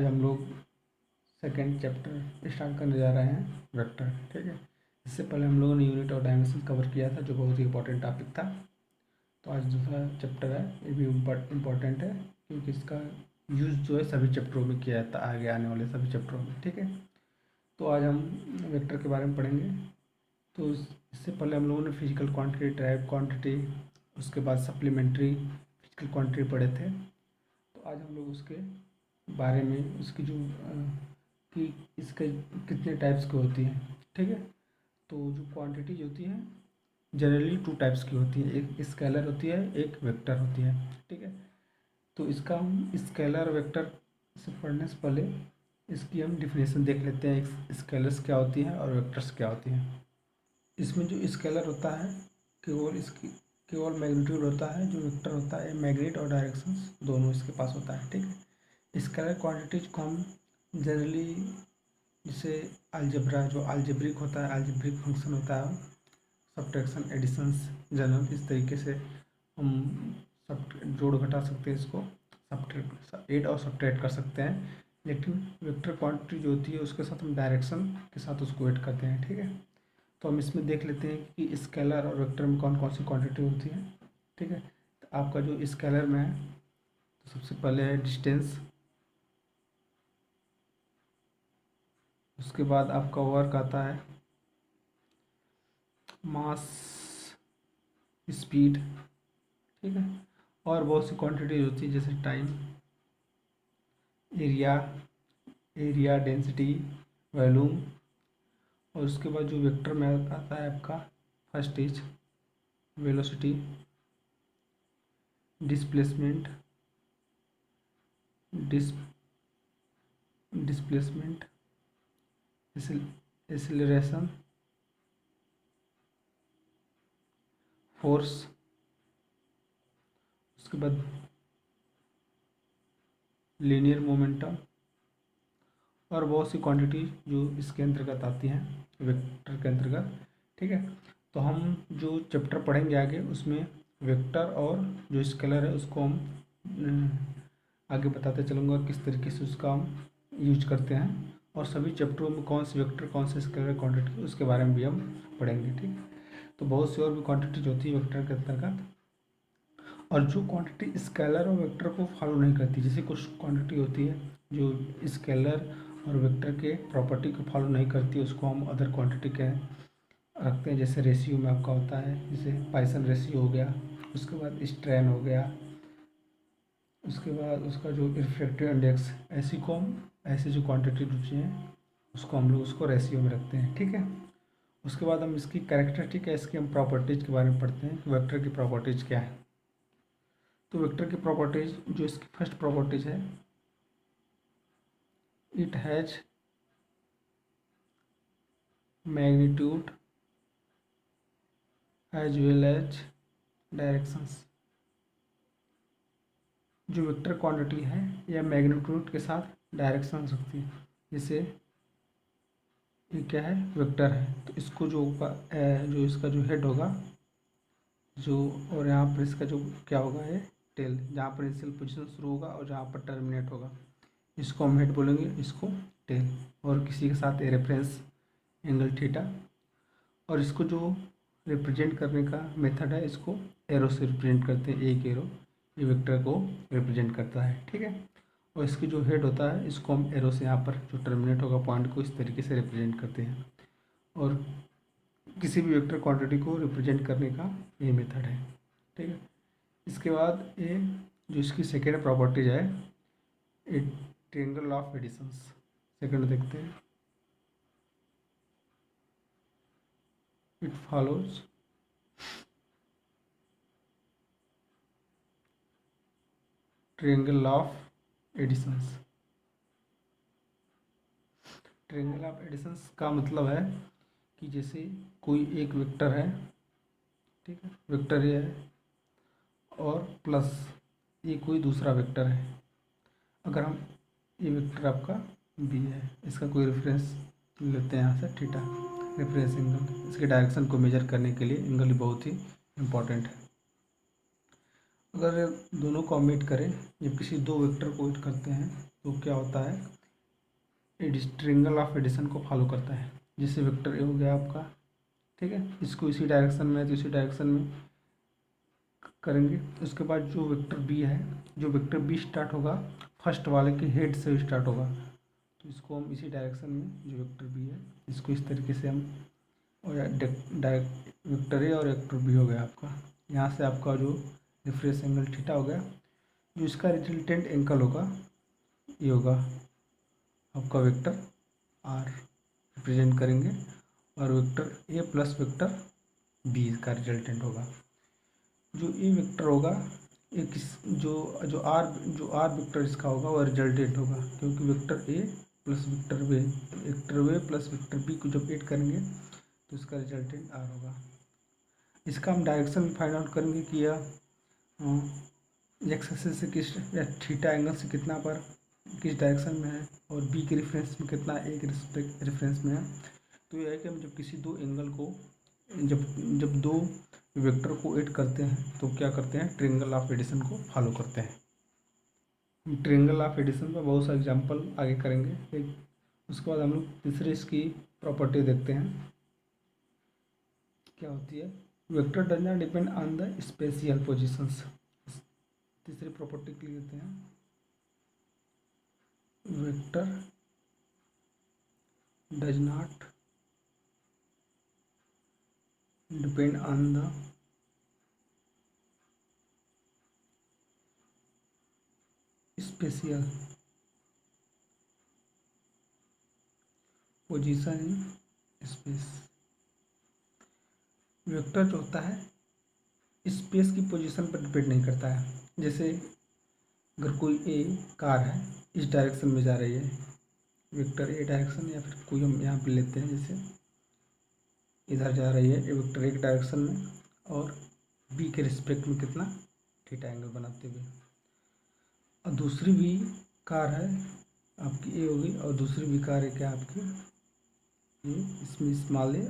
आज हम लोग सेकेंड चैप्टर स्टार्ट करने जा रहे हैं, वेक्टर। ठीक है, इससे पहले हम लोगों ने यूनिट और डायमेंशन कवर किया था, जो बहुत ही इंपॉर्टेंट टॉपिक था। तो आज दूसरा चैप्टर है, ये भी इम्पॉर्टेंट है क्योंकि इसका यूज़ जो है सभी चैप्टरों में किया जाता है, आगे आने वाले सभी चैप्टरों में। ठीक है, तो आज हम वेक्टर के बारे में पढ़ेंगे। तो इससे पहले हम लोगों ने फिजिकल क्वांटिटी, टाइप क्वांटिटी, उसके बाद सप्लीमेंट्री फिजिकल क्वांटिटी पढ़े थे। तो आज हम लोग उसके बारे में, उसकी जो कि इसके कितने टाइप्स की होती हैं। ठीक है, तो जो क्वांटिटीज होती हैं जनरली 2 टाइप्स की होती है, एक स्केलर होती है, एक वेक्टर होती है। ठीक है, तो इसका हम स्केलर वेक्टर से पढ़ने से पहले इसकी हम डिफिनेशन देख लेते हैं, स्केलर्स क्या होती हैं और वेक्टर्स क्या होती हैं। इसमें जो स्केलर होता है केवल मैग्नीट्यूड होता है, जो वेक्टर होता है मैग्नीट्यूड और डायरेक्शंस दोनों इसके पास होता है। ठीक है, स्केलर क्वांटिटीज को हम जनरली जिसे अलजेब्रा, जो अलजेब्रिक होता है, अलजेब्रिक फंक्शन होता है, सब्ट्रैक्शन, एडिशंस, जनरल, इस तरीके से हम सब जोड़ घटा सकते हैं, इसको ऐड और सब्ट्रैक्ट कर सकते हैं। लेकिन वेक्टर क्वांटिटी जो होती है उसके साथ हम डायरेक्शन के साथ उसको ऐड करते हैं। ठीक है, तो हम इसमें देख लेते हैं कि स्केलर और वेक्टर में कौन कौन सी क्वांटिटी होती है। ठीक है, तो आपका जो स्केलर में है, तो सबसे पहले है डिस्टेंस, उसके बाद आपका वर्क आता है, मास, स्पीड। ठीक है, और बहुत सी क्वांटिटीज होती है जैसे टाइम, एरिया डेंसिटी, वॉल्यूम। और उसके बाद जो वेक्टर में आता है आपका first is velocity, displacement, displacement, acceleration, force. उसके बाद लीनियर मोमेंटम और बहुत सी क्वांटिटी जो इसके अंतर्गत आती हैं, वेक्टर के अंतर्गत। ठीक है, तो हम जो चैप्टर पढ़ेंगे आगे उसमें वेक्टर और जो स्केलर है उसको हम आगे बताते चलूँगा किस तरीके से उसका हम यूज करते हैं, और सभी चैप्टरों में कौन से वेक्टर, कौन से स्केलर क्वांटिटी, उसके बारे में भी हम पढ़ेंगे। ठीक है, तो बहुत सी और भी क्वांटिटीज होती है वेक्टर के अंतर्गत, और जो क्वांटिटी स्केलर और वेक्टर को फॉलो नहीं करती, जैसे कुछ क्वांटिटी होती है जो स्केलर और वेक्टर के प्रॉपर्टी को फॉलो नहीं करती, उसको हम अदर क्वांटिटी के रखते हैं। जैसे रेशियो में आपका होता है, जैसे पाइसन रेशियो हो गया, उसके बाद स्ट्रेन हो गया, उसके बाद उसका जो रिफ्रैक्टिव इंडेक्स, ऐसी जो क्वांटिटी होती हैं उसको हम लोग उसको रेशियो में रखते हैं। ठीक है, उसके बाद हम इसकी कैरेक्टरिस्टिक है, इसकी हम प्रॉपर्टीज़ के बारे में पढ़ते हैं कि वेक्टर की प्रॉपर्टीज़ क्या है। तो वेक्टर की प्रॉपर्टीज, जो इसकी फर्स्ट प्रॉपर्टीज है, it has magnitude as well as directions. जो वेक्टर क्वांटिटी है यह मैग्नीट्यूड के साथ डायरेक्शन रखती है, जैसे ये क्या है, वेक्टर है, तो इसको जो जो इसका जो हेड होगा जो, और यहाँ पर इसका जो क्या होगा, ये टेल, जहाँ पर इनिशियल पोजीशन शुरू होगा और जहाँ पर टर्मिनेट होगा, इसको हम हेड बोलेंगे, इसको टेल। और किसी के साथ ए रेफरेंस एंगल थीटा, और इसको जो रिप्रेजेंट करने का मेथड है, इसको एरो से रिप्रेजेंट करते हैं, एक एरो ये वेक्टर को रिप्रेजेंट करता है। ठीक है, और इसकी जो हेड होता है इसको हम एरो से यहाँ पर जो टर्मिनेट होगा पॉइंट को इस तरीके से रिप्रेजेंट करते हैं, और किसी भी वेक्टर क्वांटिटी को रिप्रेजेंट करने का ये मेथड है। ठीक है, इसके बाद ये जो इसकी सेकेंड प्रॉपर्टीज है, a triangle of additions. Second देखते हैं, it follows triangle of additions. Triangle of additions का मतलब है कि जैसे कोई एक वेक्टर है, ठीक है, वेक्टर ये है और प्लस ये कोई दूसरा वेक्टर है। अगर हम ये वेक्टर आपका बी है, इसका कोई रेफरेंस लेते हैं यहाँ से थीटा, रेफरेंस एंगल, इसके डायरेक्शन को मेजर करने के लिए एंगल बहुत ही इम्पॉर्टेंट है। अगर दोनों को हम मीट करें, जब किसी दो वेक्टर को मीट करते हैं तो क्या होता है, ट्रिंगल ऑफ एडिशन को फॉलो करता है। जैसे वेक्टर ए हो गया आपका, ठीक है, इसको इसी डायरेक्शन में तो इसी डायरेक्शन में करेंगे। उसके बाद जो वेक्टर बी है, जो वेक्टर बी स्टार्ट होगा फर्स्ट वाले के हेड से स्टार्ट होगा, तो इसको हम इसी डायरेक्शन में, जो वेक्टर बी है इसको इस तरीके से हम, और डायरेक्ट वेक्टर ए और वेक्टर बी हो गया आपका। यहाँ से आपका जो रेफरेंस एंगल थीटा हो गया, जो इसका रिजल्टेंट एंगल होगा ये होगा आपका वेक्टर आर रिप्रेजेंट करेंगे, और vector A plus vector B का रिजल्टेंट होगा। जो ए वेक्टर होगा ये किस, जो आर वेक्टर इसका होगा वह रिजल्टेंट होगा, क्योंकि वेक्टर ए प्लस वेक्टर वे प्लस वेक्टर बी को जब ऐड करेंगे तो इसका रिजल्टेंट आर होगा। इसका हम डायरेक्शन फाइंड आउट करेंगे कि यह एक्स एक्सिस से किस, या थीटा एंगल से कितना पर किस डायरेक्शन में है, और बी के रेफरेंस में कितना ए के रेफरेंस में है। तो यह है कि हम जब किसी दो एंगल को, जब जब दो वेक्टर को ऐड करते हैं तो क्या करते हैं, ट्रायंगल ऑफ एडिशन को फॉलो करते हैं। ट्रायंगल ऑफ एडिशन पर बहुत सारे एग्जांपल आगे करेंगे। एक उसके बाद हम लोग तीसरे इसकी प्रॉपर्टी देखते हैं क्या होती है। Vector does not depend on the spatial positions. तीसरी प्रॉपर्टी के लिए लेते हैं, vector does not depend on the spatial position in space. Vector जो होता है स्पेस की पोजीशन पर डिपेंड नहीं करता है। जैसे अगर कोई ए कार है, इस डायरेक्शन में जा रही है, वेक्टर ए डायरेक्शन, या फिर कोई हम यहाँ पे लेते हैं जैसे इधर जा रही है, ए वेक्टर एक डायरेक्शन में और बी के रिस्पेक्ट में कितना थीटा एंगल बनाते हुए, और दूसरी भी कार है आपकी ए होगी, और दूसरी भी कार है क्या आपकी ये, इसमें स्मॉल ए,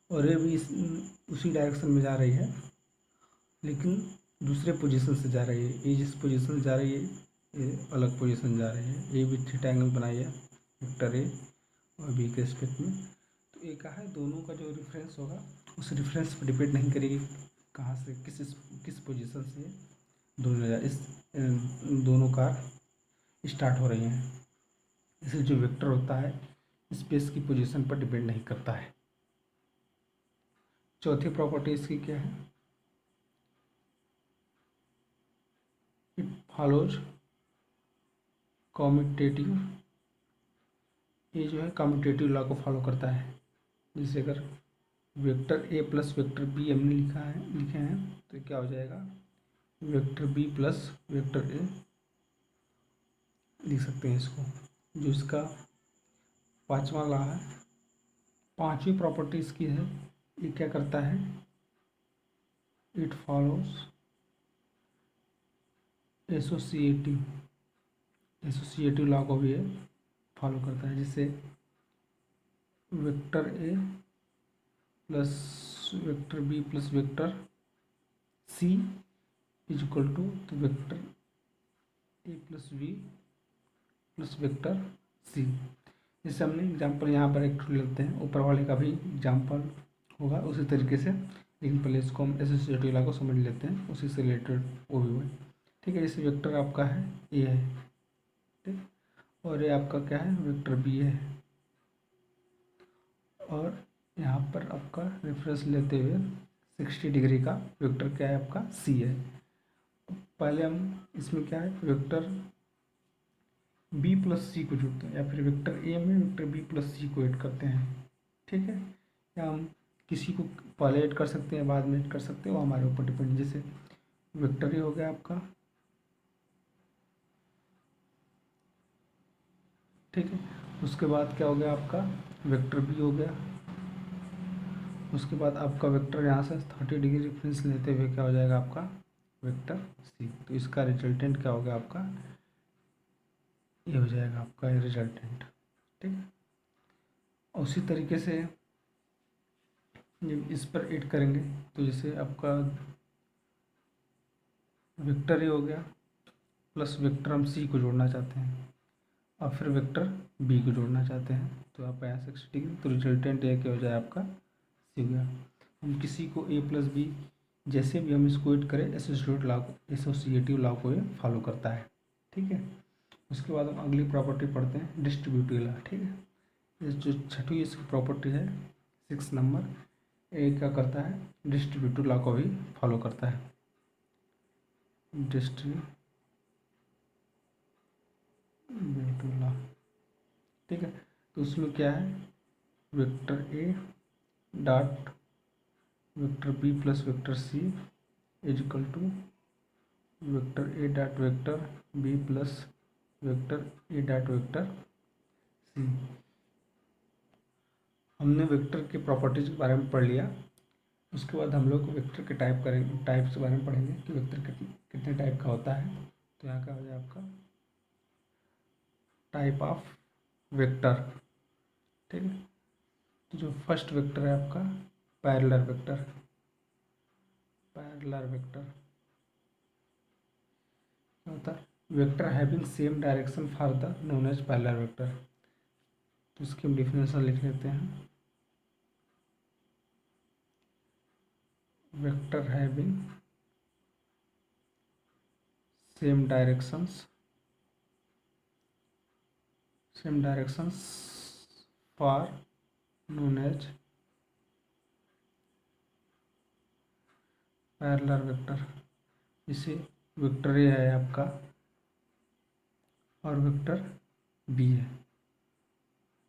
और ये भी उसी डायरेक्शन में जा रही है, लेकिन दूसरे पोजीशन से जा रही है। ये जिस पोजीशन से जा रही है ये अलग पोजीशन जा रही है। ये भी थीटा एंगल बनाई है वेक्टर ए और बी के रिस्पेक्ट में। तो ये कहा है दोनों का जो रेफरेंस होगा उस रेफरेंस पर डिपेंड नहीं करेगी कहाँ से, किस पोजीशन से दोनों कार स्टार्ट हो रही हैं। इसलिए जो वेक्टर होता है स्पेस की पोजीशन पर डिपेंड नहीं करता है। चौथी प्रॉपर्टी इसकी क्या है, इट फॉलोज कॉम्यूटेटिव। ये जो है कॉम्यूटेटिव लॉ को फॉलो करता है। जैसे अगर vector A plus vector B हमने लिखे हैं तो क्या हो जाएगा, vector B plus vector A लिख सकते हैं इसको, जो इसका पांचवा लॉ है। पांचवी प्रॉपर्टी इसकी है, ये क्या करता है, इट फॉलोज एसोसिएटिव लॉ को भी ये फॉलो करता है। जैसे vector A plus vector B plus vector C is equal to, तो vector A plus B plus vector C. जैसे हमने एग्जांपल यहाँ पर एक लेते हैं, ऊपर वाले का भी एग्जांपल होगा उसी तरीके से, लेकिन पहले इसको हम एसोसिएटिव लॉ को समझ लेते हैं, उसी से रिलेटेड वो भी हुए। ठीक है, जैसे वेक्टर आपका है ए है, ठीक, और ये आपका क्या है वेक्टर बी है, और यहाँ पर आपका रेफरेंस लेते हुए 60 डिग्री का वेक्टर क्या है आपका सी है। पहले हम इसमें क्या है वेक्टर बी प्लस सी को जोड़ते हैं, या फिर वेक्टर ए में वेक्टर बी प्लस सी को ऐड करते हैं। ठीक है, या हम किसी को पहले ऐड कर सकते हैं बाद में ऐड कर सकते हैं, वो हमारे ऊपर डिपेंड। जैसे वेक्टर ए हो गया आपका, ठीक है, उसके बाद क्या हो गया आपका वेक्टर बी हो गया, उसके बाद आपका वेक्टर यहाँ से 30 डिग्री रेफरेंस लेते हुए क्या हो जाएगा आपका वेक्टर सी। तो इसका रिजल्टेंट क्या होगा आपका, ये हो जाएगा आपका रिजल्टेंट। ठीक है, उसी तरीके से जब इस पर ऐड करेंगे तो जैसे आपका वेक्टर ए हो गया प्लस वेक्टर हम सी को जोड़ना चाहते हैं और फिर वेक्टर बी को जोड़ना चाहते हैं, तो आपका यहाँ 60 डिग्री, तो रिजल्टेंट ये क्या हो जाए आपका सी हो गया। हम किसी को ए प्लस बी जैसे भी हम इसको ऐड करें एसोसिएटिव लॉ को ये फॉलो करता है, ठीक है। उसके बाद हम अगली प्रॉपर्टी पढ़ते हैं डिस्ट्रीब्यूटिव लॉ, ठीक है। ये जो छठी इसकी प्रॉपर्टी है 6 नंबर, ए क्या करता है, डिस्ट्रीब्यूटिव लॉ को भी फॉलो करता है। डिस्ट्रीब्यूटिव लॉ, ठीक है। तो उसमें क्या है, vector A dot vector B plus vector C is equal to vector A dot vector B plus vector A dot vector C. हमने वेक्टर के प्रॉपर्टीज के बारे में पढ़ लिया। उसके बाद हम लोग वेक्टर के टाइप्स के बारे में पढ़ेंगे कि वेक्टर कितने टाइप का होता है। तो यहाँ का हो जाए आपका टाइप ऑफ वेक्टर, ठीक है। तो जो फर्स्ट वेक्टर है आपका पैरेलल वेक्टर, क्या होता है, vector having same direction for the known as parallel vector. तो इसकी हम डिफिनेशन लिख लेते हैं, vector having same directions for known as parallel vector. इसे वेक्टर ए है आपका और वेक्टर बी है,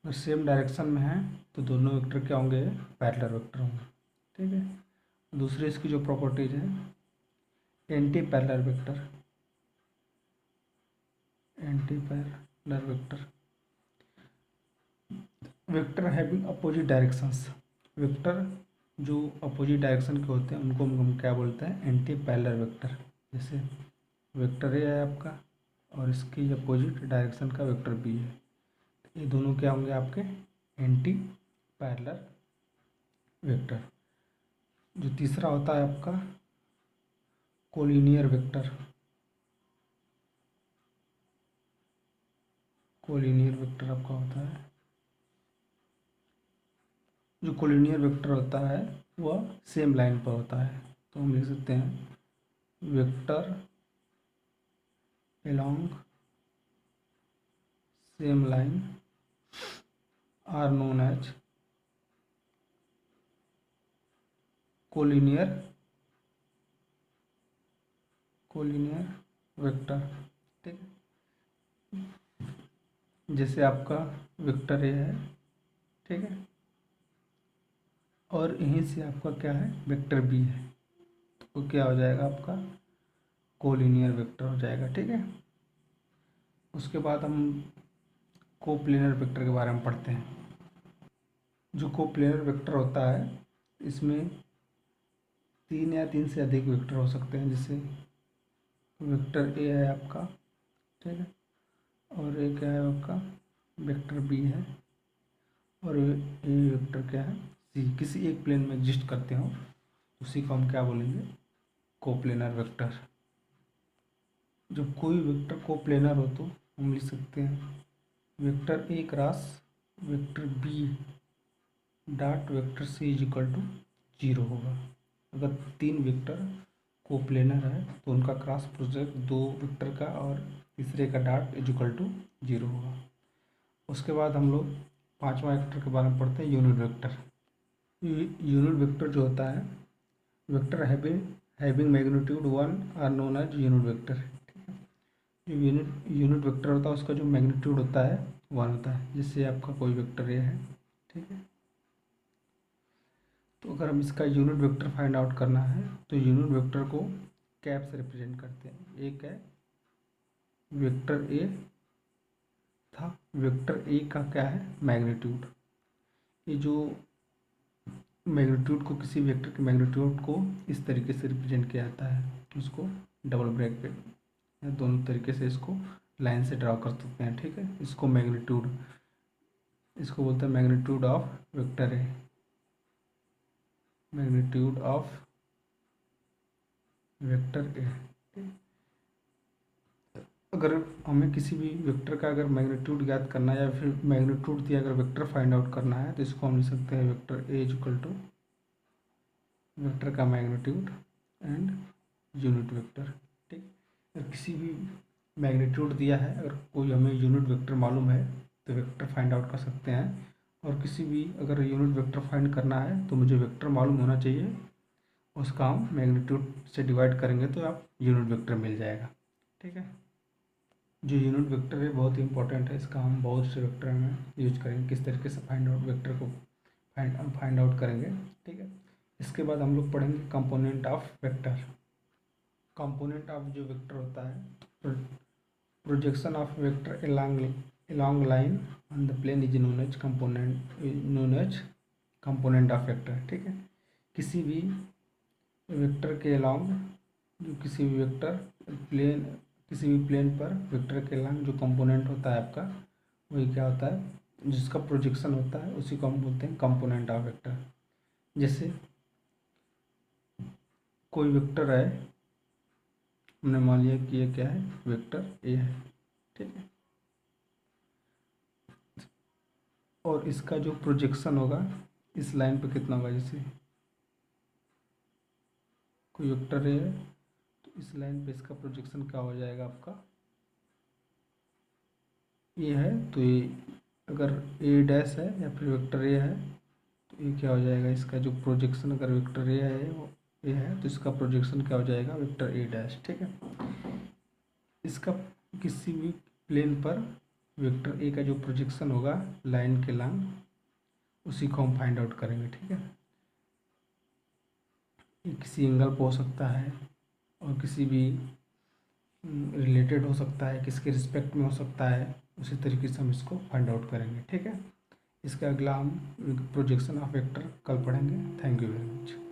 अगर सेम डायरेक्शन में है तो दोनों वेक्टर क्या होंगे, पैरेलल वेक्टर होंगे, ठीक है। दूसरी इसकी जो प्रॉपर्टीज है anti parallel vector, vector having opposite directions. Vector जो अपोजिट डायरेक्शन के होते हैं उनको हम क्या बोलते हैं, एंटी पैरेलल वेक्टर। जैसे वेक्टर ए है आपका और इसकी अपोजिट डायरेक्शन का वेक्टर बी है, ये दोनों क्या होंगे आपके एंटी पैरेलल वेक्टर। जो तीसरा होता है आपका कोलिनियर वेक्टर, आपका होता है, जो कोलिनियर वेक्टर होता है वह सेम लाइन पर होता है। तो हम लिख सकते हैं vector along same line are known as collinear vector, ठीक है। जैसे आपका वेक्टर ए है, ठीक है, और यहीं से आपका क्या है वेक्टर बी है, तो क्या हो जाएगा आपका कोलिनियर वेक्टर हो जाएगा, ठीक है। उसके बाद हम कोप्लेनर वेक्टर के बारे में पढ़ते हैं। जो कोप्लेनर वेक्टर होता है इसमें 3 या 3 से अधिक वेक्टर हो सकते हैं। जैसे वेक्टर ए है आपका, ठीक है, और एक है आपका वेक्टर बी है और ये वेक्टर क्या है सी, किसी एक प्लेन में एग्जिस्ट करते हो, उसी को हम क्या बोलेंगे, कोप्लेनर वेक्टर। जब कोई वेक्टर कोप्लेनर हो तो हम लिख सकते हैं vector A cross vector B dot vector C is equal to 0 होगा। अगर 3 वेक्टर कोप्लेनर है तो उनका क्रॉस प्रोडक्ट 2 वेक्टर का और तीसरे का डॉट इज इक्वल टू 0 होगा। उसके बाद हम लोग 5वां वेक्टर के बारे में पढ़ते हैं, यूनिट वेक्टर। यूनिट वेक्टर जो होता है, vector having magnitude 1 are known as unit vector. जो यूनिट वेक्टर होता है उसका जो मैग्नीट्यूड होता है 1 होता है। जिससे आपका कोई वेक्टर ये है, ठीक है। तो अगर हम इसका यूनिट वेक्टर फाइंड आउट करना है तो यूनिट वेक्टर को कैप से रिप्रेजेंट करते हैं। एक है वेक्टर ए था, वेक्टर ए का क्या है मैग्नीट्यूड, ये जो मैग्नीट्यूड को किसी वेक्टर के मैग्नीट्यूड को इस तरीके से रिप्रेजेंट किया जाता है, उसको डबल ब्रैकेट या दोनों तरीके से इसको लाइन से ड्रा कर सकते हैं, ठीक है। इसको मैग्नीट्यूड, इसको बोलते हैं magnitude of vector A, magnitude of vector A. अगर हमें किसी भी वेक्टर का अगर मैग्नीट्यूड ज्ञात करना है या फिर मैग्नीट्यूड दिया अगर वेक्टर फाइंड आउट करना है तो इसको हम लिख सकते हैं vector A is equal to vector का मैग्नीट्यूड एंड यूनिट वेक्टर। ठीक, अगर किसी भी मैग्नीट्यूड दिया है, अगर कोई हमें यूनिट वेक्टर मालूम है तो वेक्टर फाइंड आउट कर सकते हैं। और किसी भी अगर यूनिट वेक्टर फाइंड करना है तो मुझे वेक्टर मालूम होना चाहिए, उसका हम मैग्नीट्यूड से डिवाइड करेंगे तो आप यूनिट वेक्टर मिल जाएगा। ठीक है, जो यूनिट वेक्टर है बहुत ही इंपॉर्टेंट है, इसका हम बहुत से वेक्टर में यूज करेंगे, किस तरीके से फाइंड आउट वेक्टर को फाइंड आउट करेंगे। ठीक है, इसके बाद हम लोग पढ़ेंगे component of vector. Component of जो वेक्टर होता है, projection of vector along line on the plane is known as component of vector। ठीक है, किसी भी वेक्टर के along जो किसी भी वेक्टर प्लेन किसी भी प्लेन पर वेक्टर के along जो कंपोनेंट होता है आपका, वही क्या होता है, जिसका प्रोजेक्शन होता है उसी को हम बोलते हैं कंपोनेंट ऑफ वेक्टर। जैसे कोई वेक्टर है, हमने मान लिया कि ये क्या है, वेक्टर ए है। ठीक है, और इसका जो प्रोजेक्शन होगा इस लाइन पे कितना होगा, जैसे कोई वेक्टर ए है तो इस लाइन पे इसका प्रोजेक्शन क्या हो जाएगा आपका, ये है तो ये अगर ए डैश है या फिर वेक्टर ए है तो ये क्या हो जाएगा, इसका जो प्रोजेक्शन अगर वेक्टर ए है वो ए है तो इसका प्रोजेक्शन क्या हो जाएगा, वेक्टर ए डैश। ठीक है, इसका किसी भी प्लेन पर वेक्टर ए का जो प्रोजेक्शन होगा लाइन के लंग, उसी को हम फाइंड आउट करेंगे। ठीक है, ये किसी एंगल पर हो सकता है और किसी भी रिलेटेड हो सकता है, किसके रिस्पेक्ट में हो सकता है, उसी तरीके से हम इसको फाइंड आउट करेंगे। ठीक है, इसका अगला हम प्रोजेक्शन ऑफ वेक्टर कल पढ़ेंगे। Thank you very much.